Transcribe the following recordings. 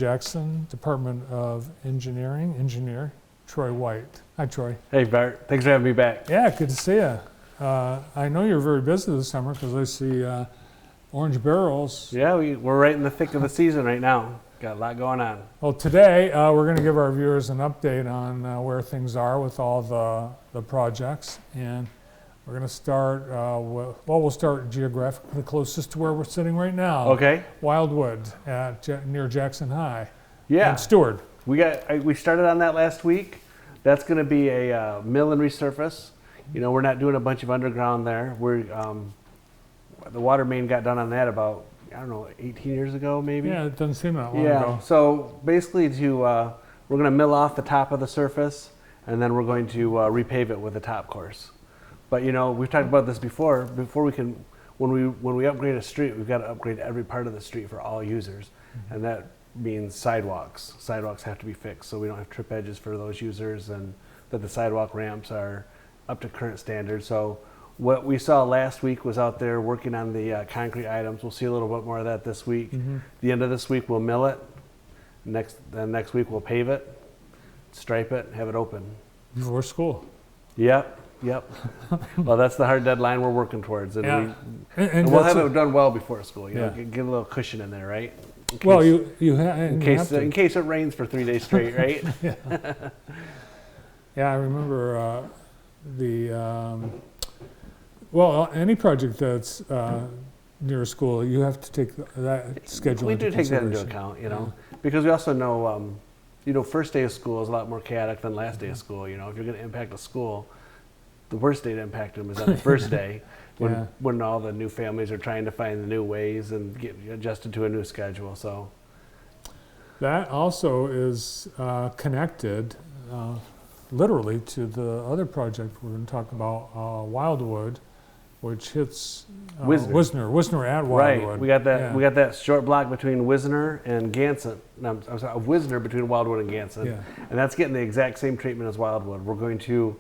Jackson, Department of Engineering, engineer Troy White. Hi, Troy. Hey, Bart. Thanks for having me back. Yeah, good to see you. I know you're very busy this summer because I see orange barrels. Yeah, we're right in the thick of the season right now. Got a lot going on. Well, today we're going to give our viewers an update on where things are with all the projects, and we're going to start. We'll start geographically closest to where we're sitting right now. Okay. Wildwood near Jackson High. Yeah. And Stewart. We started on that last week. That's going to be a mill and resurface. You know, we're not doing a bunch of underground there. The water main got done on that about, I don't know, 18 years ago maybe. Yeah, it doesn't seem that long ago. So basically we're going to mill off the top of the surface, and then we're going to repave it with a top course. But you know, we've talked about this before. When we upgrade a street, we've got to upgrade every part of the street for all users, and that means sidewalks. Sidewalks have to be fixed so we don't have trip edges for those users, and that the sidewalk ramps are up to current standards. So what we saw last week was out there working on the concrete items. We'll see a little bit more of that this week. The end of this week we'll mill it. Next week we'll pave it, stripe it, have it open. Before school. Yep. Well, that's the hard deadline we're working towards, and, Yeah. and we'll have it done well before school. You know, get a little cushion in there, right? Well, in case it rains for 3 days straight, right? Yeah, I remember any project that's near a school, you have to take that schedule. We do take that into account, you know, because we also know, first day of school is a lot more chaotic than last day of school. You know, if you're going to impact a school, the worst day to impact them is on the first day, when all the new families are trying to find the new ways and get adjusted to a new schedule. So that also is connected literally to the other project we're going to talk about, Wildwood, which hits Wisner at Wildwood. Right, we got that. Yeah. We got that short block between Wisner and Ganson. No, I'm sorry, Wisner between Wildwood and Ganson, and that's getting the exact same treatment as Wildwood. We're going to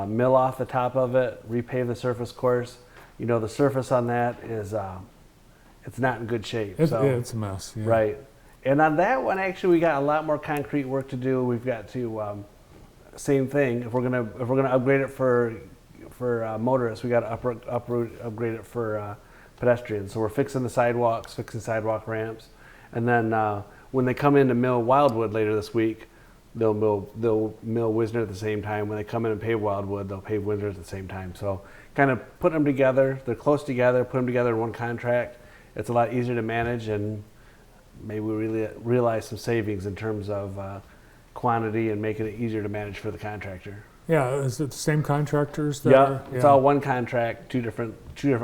mill off the top of it, repave the surface course. You know, the surface on that is it's not in good shape. It's a mess. Yeah. Right, and on that one, actually, we got a lot more concrete work to do. We've got to same thing. If we're gonna upgrade it for motorists, we got to upgrade it for pedestrians. So we're fixing the sidewalks, fixing sidewalk ramps, and then when they come in to mill Wildwood later this week, they'll mill Wisner at the same time. When they come in and pave Wildwood, they'll pave Wisner at the same time. So kind of put them together. They're close together. Put them together in one contract. It's a lot easier to manage, and maybe we really realize some savings in terms of quantity and making it easier to manage for the contractor. Yeah, is it the same contractors? It's all one contract, two different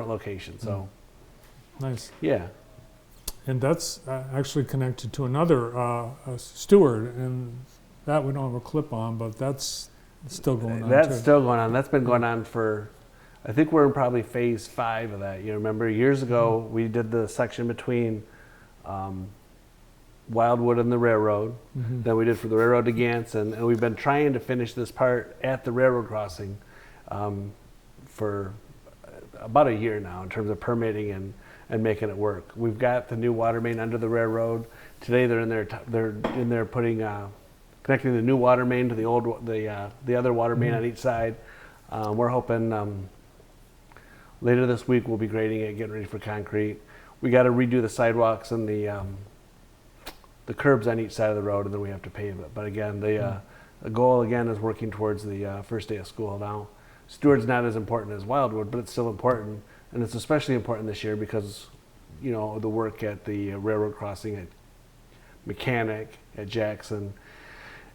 locations. So nice. Yeah, and that's actually connected to another Stewart, and that we don't have a clip on, but that's still going on. That's still going on. That's been going on for, I think we're in probably phase 5 of that. You remember years ago we did the section between Wildwood and the railroad. Then we did for the railroad to Ganson, and we've been trying to finish this part at the railroad crossing for about a year now in terms of permitting and making it work. We've got the new water main under the railroad. Today they're in there putting connecting the new water main to the other water main on each side. We're hoping later this week we'll be grading it, getting ready for concrete. We got to redo the sidewalks and the curbs on each side of the road, and then we have to pave it. But again, the goal again is working towards the first day of school. Now, Stewart's not as important as Wildwood, but it's still important, and it's especially important this year because, you know, the work at the railroad crossing at Mechanic, at Jackson.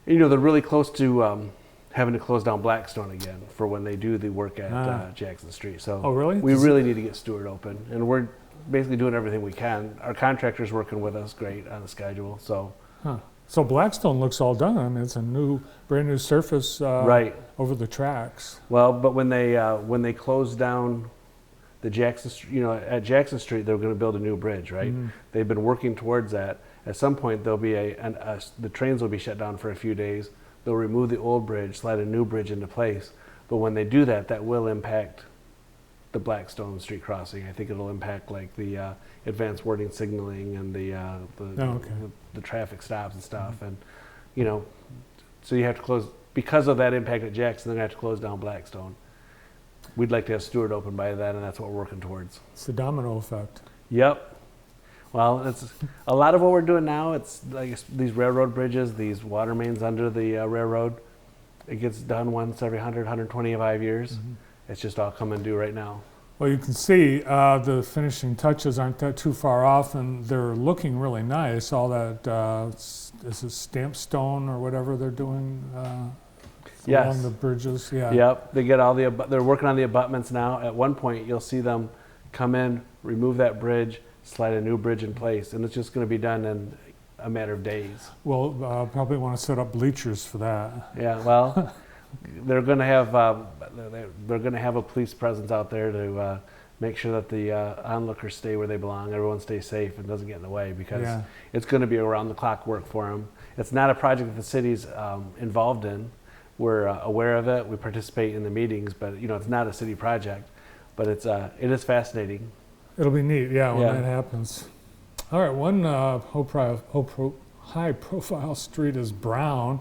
You know, they're really close to having to close down Blackstone again for when they do the work at Jackson Street. So we really need to get Stewart open, and we're basically doing everything we can. Our contractor's working with us great on the schedule. So So Blackstone looks all done. I mean, it's a brand new surface over the tracks. Well, but when they close down the Jackson, at Jackson Street, they're going to build a new bridge, right? They've been working towards that. At some point, there'll be the trains will be shut down for a few days. They'll remove the old bridge, slide a new bridge into place. But when they do that, that will impact the Blackstone Street crossing. I think it'll impact like the advanced warning signaling and the traffic stops and stuff. And you know, so you have to close because of that impact at Jackson. They're gonna have to close down Blackstone. We'd like to have Stewart open by then, and that's what we're working towards. It's the domino effect. Yep. Well, it's a lot of what we're doing now. It's like these railroad bridges, these water mains under the railroad. It gets done once every 100, 125 years. It's just all coming due right now. Well, you can see the finishing touches aren't that too far off, and they're looking really nice. All that is it stamped stone or whatever they're doing Yes. along the bridges. Yeah. Yep. They get all they're working on the abutments now. At one point, you'll see them come in, remove that bridge, slide a new bridge in place, and it's just going to be done in a matter of days. Well, probably want to set up bleachers for that. Yeah. Well, they're going to have a police presence out there to make sure that the onlookers stay where they belong. Everyone stays safe and doesn't get in the way, because it's going to be around the clock work for them. It's not a project that the city's involved in. We're aware of it. We participate in the meetings, but you know, it's not a city project. But it is fascinating. It'll be neat, yeah, when Yeah. that happens. All right, one high-profile street is Brown,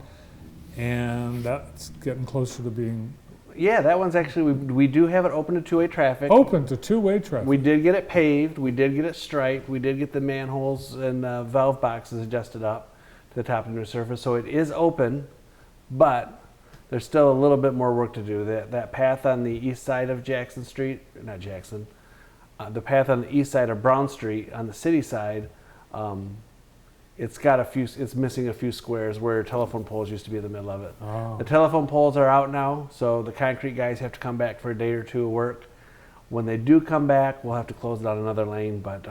and that's getting closer to being Yeah, that one's actually, we do have it open to two-way traffic. open to two-way traffic. We did get it paved. We did get it striped. We did get the manholes and valve boxes adjusted up to the top of the new surface. So it is open, but there's still a little bit more work to do. That path on the east side of Jackson Street, not Jackson, the path on the east side of Brown Street on the city side, it's missing a few squares where telephone poles used to be in the middle of it. Oh. The telephone poles are out now, so the concrete guys have to come back for a day or two of work. When they do come back, we'll have to close it on another lane, but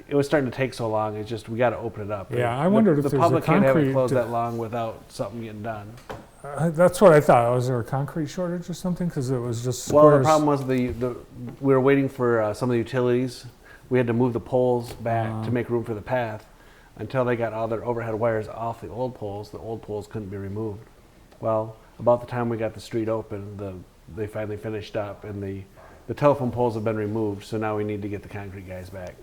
it was starting to take so long. It's just, we got to open it up. Yeah, I wondered if the there's a public can't have it concrete closed that long without something getting done. That's what I thought. Was there a concrete shortage or something? Because it was just squares. Well, the problem was we were waiting for some of the utilities. We had to move the poles back to make room for the path. Until they got all their overhead wires off the old poles couldn't be removed. Well, about the time we got the street open, they finally finished up, and the telephone poles have been removed. So now we need to get the concrete guys back.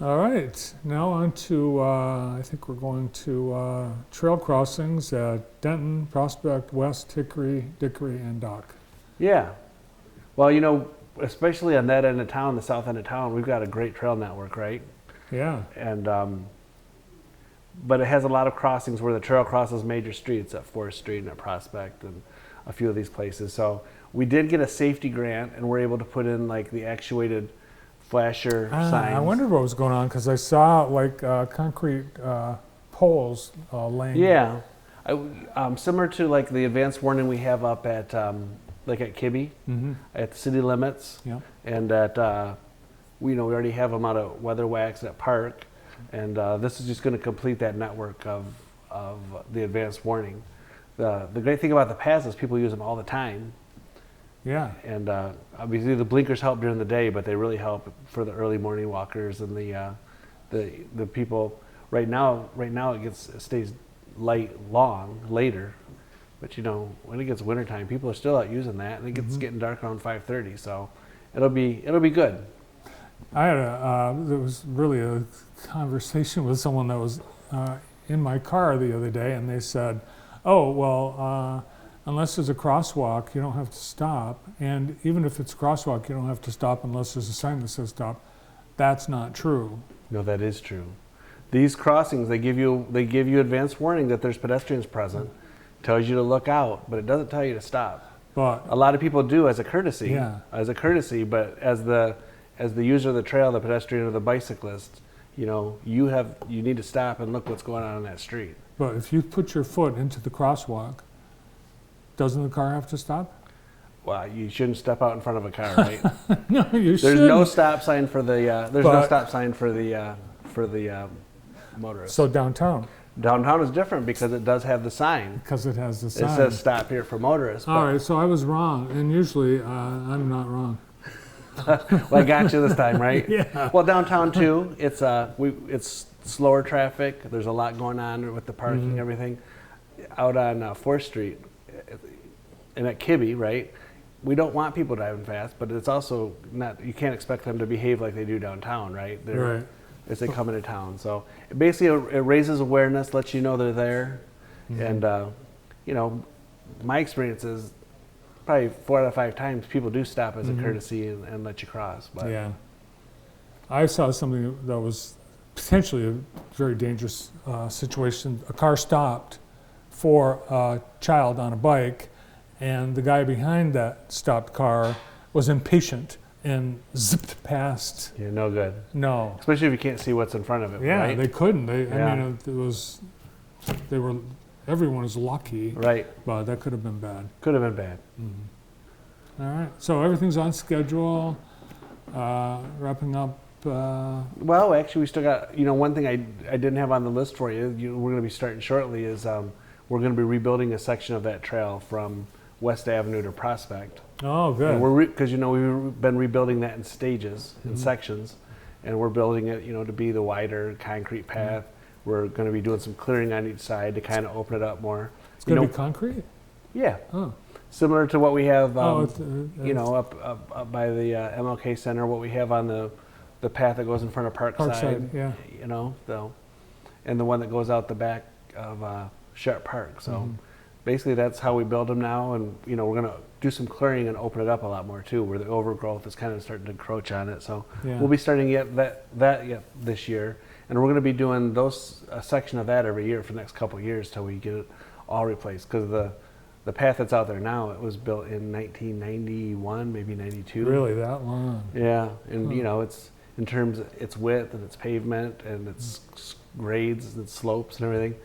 All right, now on to, I think we're going to trail crossings at Denton, Prospect, West, Hickory, Dickory, and Dock. Yeah. Well, you know, especially on that end of town, the south end of town, we've got a great trail network, right? Yeah. And but it has a lot of crossings where the trail crosses major streets at Forest Street and at Prospect and a few of these places. So we did get a safety grant, and we're able to put in like the actuated flasher signs. I wondered what was going on because I saw like concrete poles laying. Yeah, similar to like the advanced warning we have up at like at Kibbe, at the city limits, and at we already have them out at Weatherwax at Park, and this is just going to complete that network of the advanced warning. The great thing about the paths is people use them all the time. Yeah. And obviously the blinkers help during the day, but they really help for the early morning walkers and the people. Right now it stays light long later, but you know, when it gets wintertime, people are still out using that, and it gets getting dark around 5:30. So it'll be good. I had there was really a conversation with someone that was in my car the other day, and they said, "Oh well." Unless there's a crosswalk, you don't have to stop. And even if it's a crosswalk, you don't have to stop unless there's a sign that says stop. That's not true. No, that is true. These crossings, they give you advance warning that there's pedestrians present. Tells you to look out, but it doesn't tell you to stop. But a lot of people do as a courtesy. Yeah. As a courtesy, but as the user of the trail, the pedestrian or the bicyclist, you need to stop and look what's going on that street. But if you put your foot into the crosswalk, doesn't the car have to stop? Well, you shouldn't step out in front of a car, right? No, you shouldn't. There's no stop sign for the. No stop sign for the motorist. So downtown. Downtown is different because it does have the sign. Because it has the sign. It says stop here for motorists. All right, so I was wrong, and usually I'm not wrong. Well, I got you this time, right? Yeah. Well, downtown too. It's slower traffic. There's a lot going on with the parking, everything. Out on 4th Street, and at Kibbe, right? we don't want people driving fast, but it's also not, you can't expect them to behave like they do downtown, right? Right. As they come into town. So basically it raises awareness, lets you know they're there. Mhm. And, you know, my experience is probably 4 out of 5 times people do stop as Mhm. a courtesy and let you cross. But Yeah. I saw something that was potentially a very dangerous situation. A car stopped for a child on a bike, and the guy behind that stopped car was impatient and zipped past. you're no good. No. Especially if you can't see what's in front of it, Yeah, right? they couldn't. They, Yeah. I mean, it was, they were, everyone was lucky, Right. but that could have been bad. Could have been bad. All right, so everything's on schedule, wrapping up. Well, actually, we still got, you know, one thing I didn't have on the list for you, we're going to be starting shortly, is we're going to be rebuilding a section of that trail from West Avenue to Prospect. Oh, And good. we're, because, you know, we've been rebuilding that in stages, in Mhm. sections, and we're building it, you know, to be the wider concrete path. We're going to be doing some clearing on each side to kind of open it up more. It's You going to know, be concrete? yeah, Oh, similar to what we have, it's you know, up by the MLK Center, what we have on the path that goes in front of Parkside, Parkside, yeah. you know, and the one that goes out the back of Sharp Park. So Mhm. basically that's how we build them now, and you know, we're going to do some clearing and open it up a lot more too, where the overgrowth is kind of starting to encroach on it. So Yeah. we'll be starting that this year, and we're going to be doing a section of that every year for the next couple of years till we get it all replaced, because the path that's out there now, it was built in 1991, maybe 92. Really, that long? Yeah, and Huh. you know, it's in terms of its width and its pavement and its grades and slopes and everything.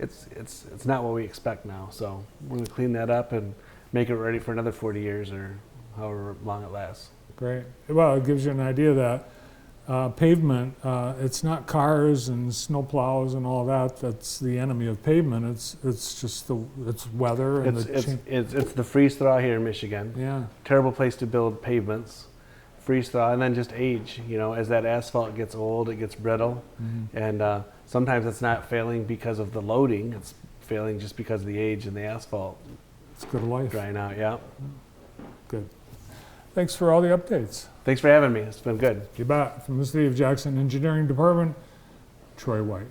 It's not what we expect now. So we're gonna clean that up and make it ready for another 40 years or however long it lasts. Great. Well, it gives you an idea that pavement, it's not cars and snow plows and all that that's the enemy of pavement. It's just it's weather and It's the freeze thaw here in Michigan. yeah. Terrible place to build pavements. Freeze thaw, and then just age. You know, as that asphalt gets old, it gets brittle. Mhm. And sometimes it's not failing because of the loading, it's failing just because of the age and the asphalt It's good life. drying out. Yeah. Good. Thanks for all the updates. Thanks for having me. It's been good. You bet. From the City of Jackson Engineering Department, Troy White.